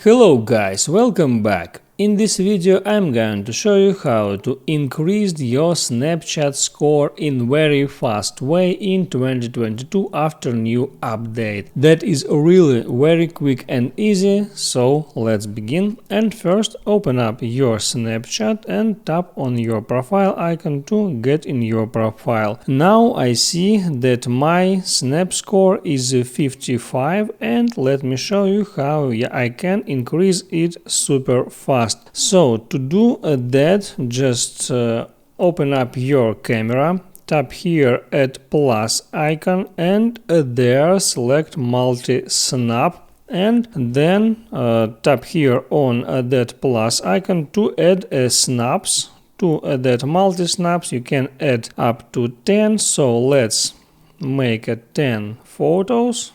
Hello guys, welcome back. In this video I'm going to show you how to increase your Snapchat score in very fast way in 2022 after new update. That is really very quick and easy, so let's begin. And first open up your Snapchat and tap on your profile icon to get in your profile. Now I see that my Snap score is 55 and let me show you how I can increase it super fast. So to do that, just open up your camera, tap here at plus icon and there select multi-snap and then tap here on that plus icon to add snaps. To that multi-snaps you can add up to 10, so let's make 10 photos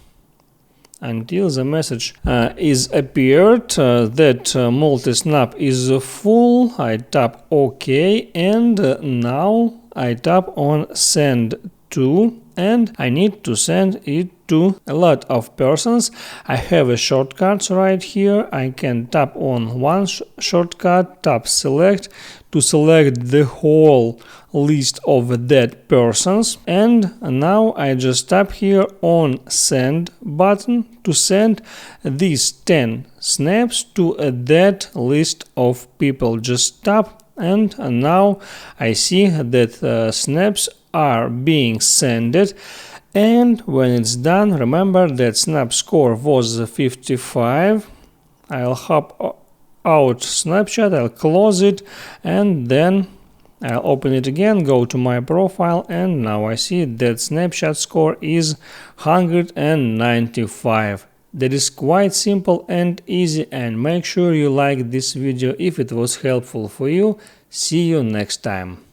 until the message is appeared that multi-snap is full. I tap OK and now I tap on send to and I need to send it to a lot of persons. I have a shortcut right here. I can tap on one shortcut, tap select to select the whole list of that persons, and now I just tap here on send button to send these 10 snaps to that list of people. Just tap and now I see that snaps are being sent, and when it's done, remember that snap score was 55. I'll hop out Snapchat, I'll close it and then I'll open it again, go to my profile, and now I see that Snapchat score is 195. That is quite simple and easy, and make sure you like this video if it was helpful for you. See you next time.